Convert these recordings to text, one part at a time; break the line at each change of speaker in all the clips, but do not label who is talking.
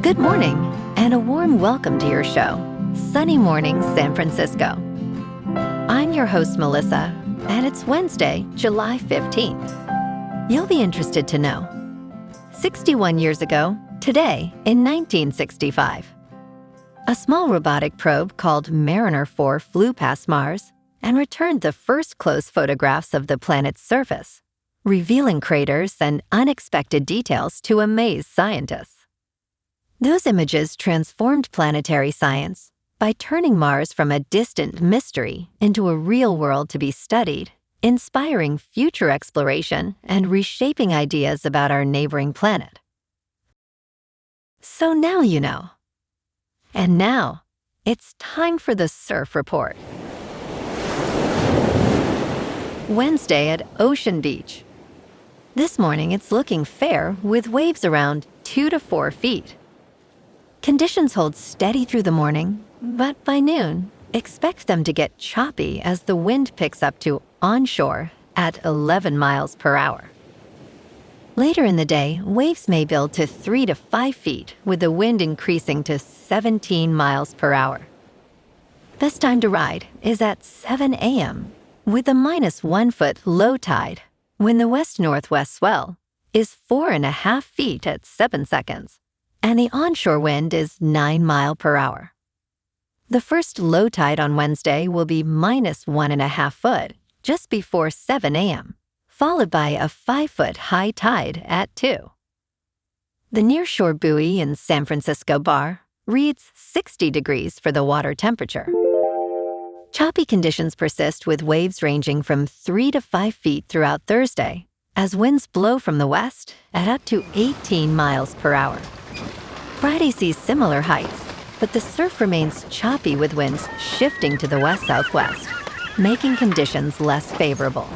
Good morning, and a warm welcome to your show, Sunny Mornings San Francisco. I'm your host, Melissa, and it's Wednesday, July 15th. You'll be interested to know. 61 years ago, today, in 1965, a small robotic probe called Mariner 4 flew past Mars and returned the first close photographs of the planet's surface, revealing craters and unexpected details to amaze scientists. Those images transformed planetary science by turning Mars from a distant mystery into a real world to be studied, inspiring future exploration and reshaping ideas about our neighboring planet. So now you know. And now, it's time for the Surf Report. Wednesday at Ocean Beach. This morning it's looking fair with waves around 2 to 4 feet. Conditions hold steady through the morning, but by noon, expect them to get choppy as the wind picks up to onshore at 11 miles per hour. Later in the day, waves may build to 3 to 5 feet, with the wind increasing to 17 miles per hour. Best time to ride is at 7 a.m., with a -1 foot low tide, when the west-northwest swell is 4.5 feet at 7 seconds. And the onshore wind is 9 miles per hour. The first low tide on Wednesday will be -1.5 foot just before 7 a.m., followed by a 5-foot high tide at 2. The nearshore buoy in San Francisco Bar reads 60 degrees for the water temperature. Choppy conditions persist with waves ranging from 3 to 5 feet throughout Thursday, as winds blow from the west at up to 18 miles per hour. Friday sees similar heights, but the surf remains choppy with winds shifting to the west-southwest, making conditions less favorable.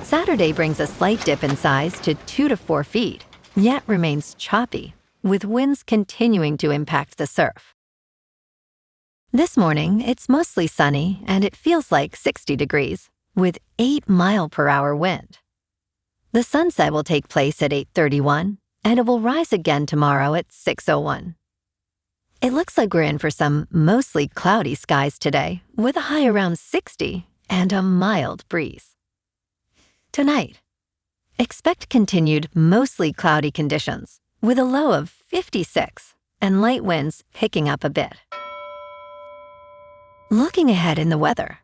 Saturday brings a slight dip in size to 2 to 4 feet, yet remains choppy, with winds continuing to impact the surf. This morning, it's mostly sunny and it feels like 60 degrees, with 8 mile per hour wind. The sunset will take place at 8:31, and it will rise again tomorrow at 6:01. It looks like we're in for some mostly cloudy skies today, with a high around 60 and a mild breeze. Tonight, expect continued mostly cloudy conditions, with a low of 56 and light winds picking up a bit. Looking ahead in the weather.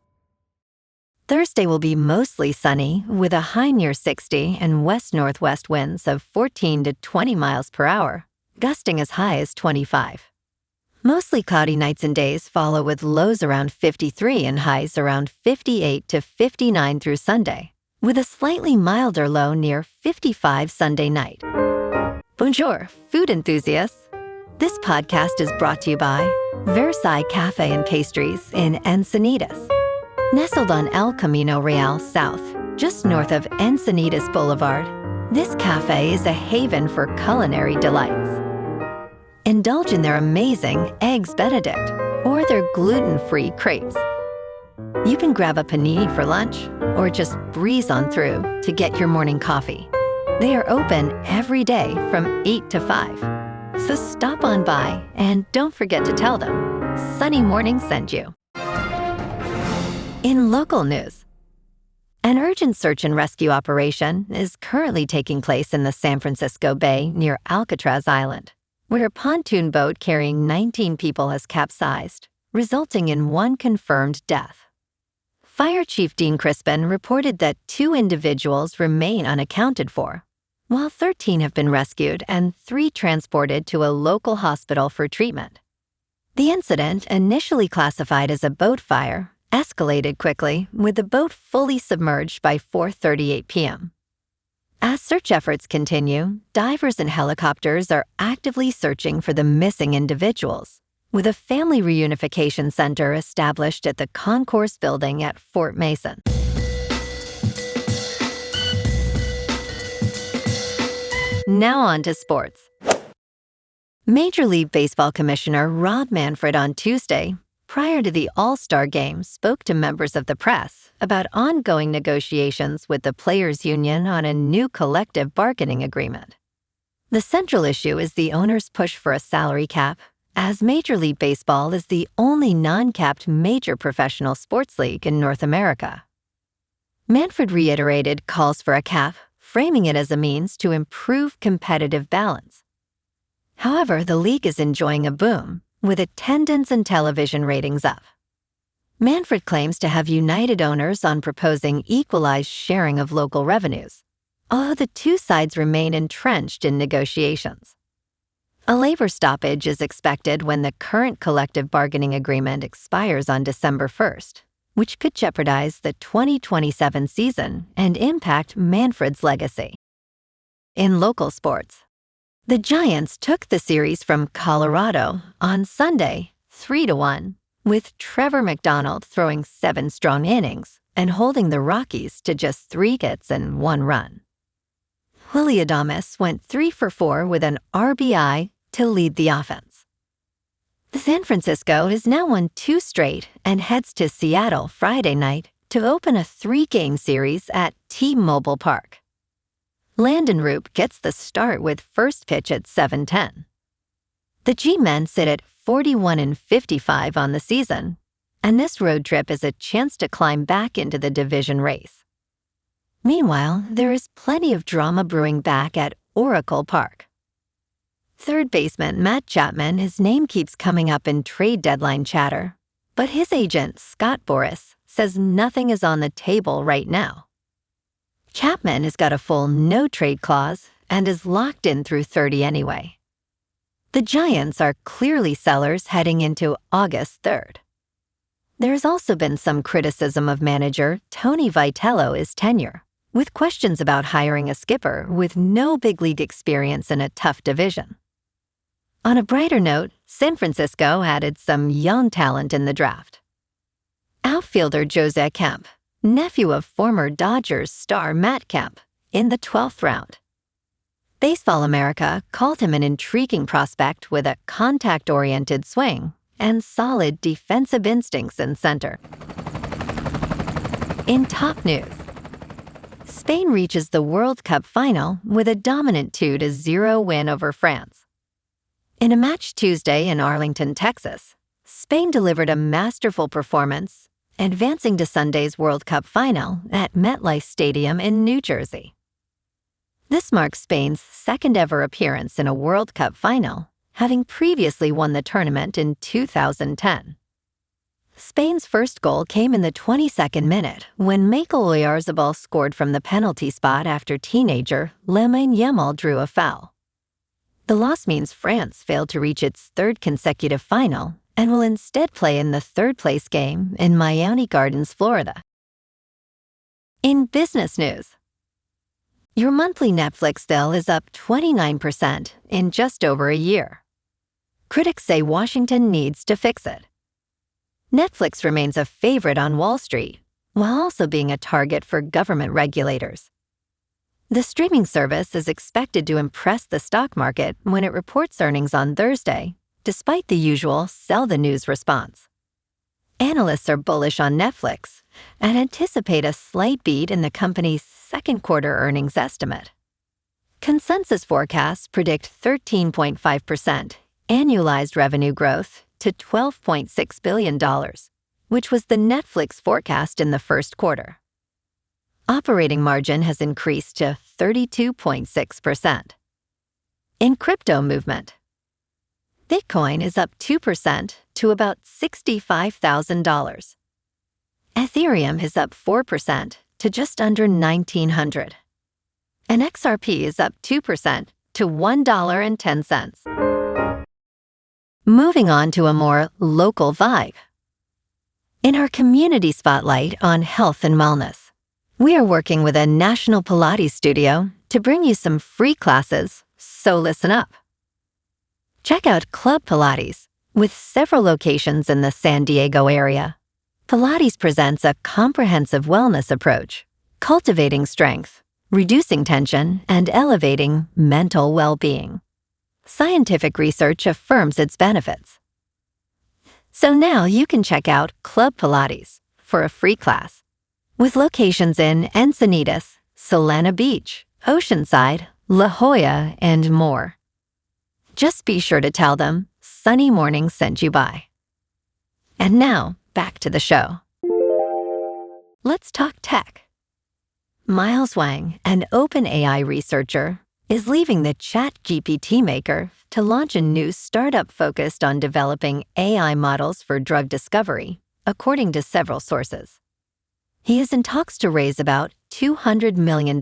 Thursday will be mostly sunny with a high near 60 and west-northwest winds of 14 to 20 miles per hour, gusting as high as 25. Mostly cloudy nights and days follow with lows around 53 and highs around 58 to 59 through Sunday, with a slightly milder low near 55 Sunday night. Bonjour, food enthusiasts. This podcast is brought to you by Versailles Cafe and Pastries in Encinitas. Nestled on El Camino Real South, just north of Encinitas Boulevard, this cafe is a haven for culinary delights. Indulge in their amazing Eggs Benedict or their gluten-free crepes. You can grab a panini for lunch or just breeze on through to get your morning coffee. They are open every day from 8 to 5. So stop on by and don't forget to tell them Sunny Morning sent you. In local news, an urgent search and rescue operation is currently taking place in the San Francisco Bay near Alcatraz Island, where a pontoon boat carrying 19 people has capsized, resulting in 1 confirmed death. Fire Chief Dean Crispin reported that 2 individuals remain unaccounted for, while 13 have been rescued and 3 transported to a local hospital for treatment. The incident, initially classified as a boat fire, escalated quickly, with the boat fully submerged by 4:38 p.m. As search efforts continue, divers and helicopters are actively searching for the missing individuals, with a family reunification center established at the Concourse Building at Fort Mason. Now on to sports. Major League Baseball Commissioner Rob Manfred on Tuesday, prior to the All-Star Game, spoke to members of the press about ongoing negotiations with the Players Union on a new collective bargaining agreement. The central issue is the owners' push for a salary cap, as Major League Baseball is the only non-capped major professional sports league in North America. Manfred reiterated calls for a cap, framing it as a means to improve competitive balance. However, the league is enjoying a boom, with attendance and television ratings up. Manfred claims to have united owners on proposing equalized sharing of local revenues, although the two sides remain entrenched in negotiations. A labor stoppage is expected when the current collective bargaining agreement expires on December 1st, which could jeopardize the 2027 season and impact Manfred's legacy. In local sports, the Giants took the series from Colorado on Sunday 3-1, with Trevor McDonald throwing 7 strong innings and holding the Rockies to just 3 hits and 1 run. Willy Adames went 3 for 4 with an RBI to lead the offense. San Francisco has now won 2 straight and heads to Seattle Friday night to open a 3-game series at T-Mobile Park. Landon Roop gets the start with first pitch at 7:10. The G-men sit at 41-55 on the season, and this road trip is a chance to climb back into the division race. Meanwhile, there is plenty of drama brewing back at Oracle Park. Third baseman Matt Chapman, his name keeps coming up in trade deadline chatter, but his agent, Scott Boras, says nothing is on the table right now. Chapman has got a full no-trade clause and is locked in through 30 anyway. The Giants are clearly sellers heading into August 3rd. There's also been some criticism of manager Tony Vitello's tenure, with questions about hiring a skipper with no big league experience in a tough division. On a brighter note, San Francisco added some young talent in the draft. Outfielder Jose Kemp, nephew of former Dodgers star Matt Kemp, in the 12th round. Baseball America called him an intriguing prospect with a contact-oriented swing and solid defensive instincts in center. In top news, Spain reaches the World Cup final with a dominant 2-0 win over France. In a match Tuesday in Arlington, Texas, Spain delivered a masterful performance, advancing to Sunday's World Cup final at MetLife Stadium in New Jersey. This marks Spain's second-ever appearance in a World Cup final, having previously won the tournament in 2010. Spain's first goal came in the 22nd minute when Mikel Oyarzabal scored from the penalty spot after teenager Lamine Yamal drew a foul. The loss means France failed to reach its 3rd consecutive final and will instead play in the 3rd-place game in Miami Gardens, Florida. In business news, your monthly Netflix bill is up 29% in just over a year. Critics say Washington needs to fix it. Netflix remains a favorite on Wall Street, while also being a target for government regulators. The streaming service is expected to impress the stock market when it reports earnings on Thursday, despite the usual sell-the-news response. Analysts are bullish on Netflix and anticipate a slight beat in the company's second-quarter earnings estimate. Consensus forecasts predict 13.5% annualized revenue growth to $12.6 billion, which was the Netflix forecast in the first quarter. Operating margin has increased to 32.6%. In crypto movement, Bitcoin is up 2% to about $65,000. Ethereum is up 4% to just under $1,900. And XRP is up 2% to $1.10. Moving on to a more local vibe. In our community spotlight on health and wellness, we are working with a national Pilates studio to bring you some free classes, so listen up. Check out Club Pilates, with several locations in the San Diego area. Pilates presents a comprehensive wellness approach, cultivating strength, reducing tension, and elevating mental well-being. Scientific research affirms its benefits. So now you can check out Club Pilates for a free class, with locations in Encinitas, Solana Beach, Oceanside, La Jolla, and more. Just be sure to tell them Sunny Morning sent you by. And now, back to the show. Let's talk tech. Miles Wang, an OpenAI researcher, is leaving the ChatGPT maker to launch a new startup focused on developing AI models for drug discovery, according to several sources. He is in talks to raise about $200 million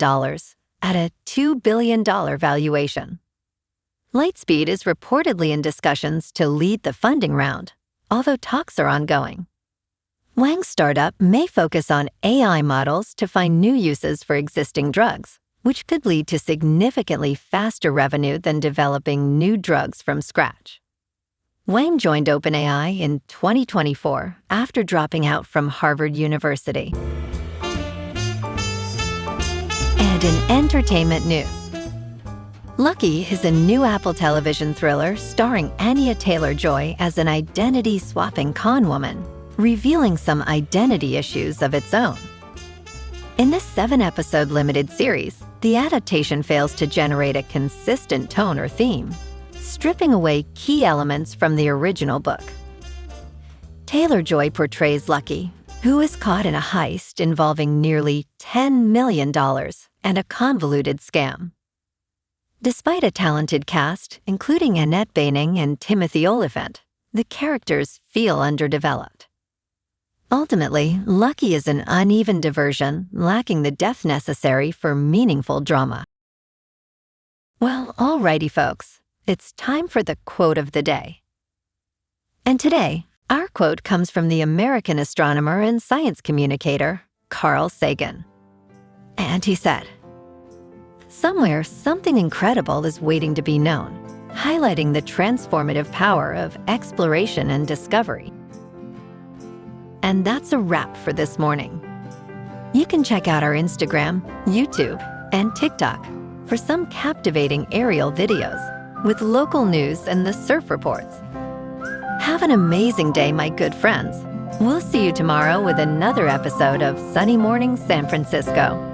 at a $2 billion valuation. Lightspeed is reportedly in discussions to lead the funding round, although talks are ongoing. Wang's startup may focus on AI models to find new uses for existing drugs, which could lead to significantly faster revenue than developing new drugs from scratch. Wang joined OpenAI in 2024 after dropping out from Harvard University. And in entertainment news, Lucky is a new Apple television thriller starring Anya Taylor-Joy as an identity-swapping con woman, revealing some identity issues of its own. In this 7-episode limited series, the adaptation fails to generate a consistent tone or theme, stripping away key elements from the original book. Taylor-Joy portrays Lucky, who is caught in a heist involving nearly $10 million and a convoluted scam. Despite a talented cast, including Annette Bening and Timothy Olyphant, the characters feel underdeveloped. Ultimately, Lucky is an uneven diversion, lacking the depth necessary for meaningful drama. Well, alrighty folks, it's time for the quote of the day. And today, our quote comes from the American astronomer and science communicator, Carl Sagan. And he said, "Somewhere, something incredible is waiting to be known, highlighting the transformative power of exploration and discovery." And that's a wrap for this morning. You can check out our Instagram, YouTube, and TikTok for some captivating aerial videos with local news and the surf reports. Have an amazing day, my good friends. We'll see you tomorrow with another episode of Sunny Morning San Francisco.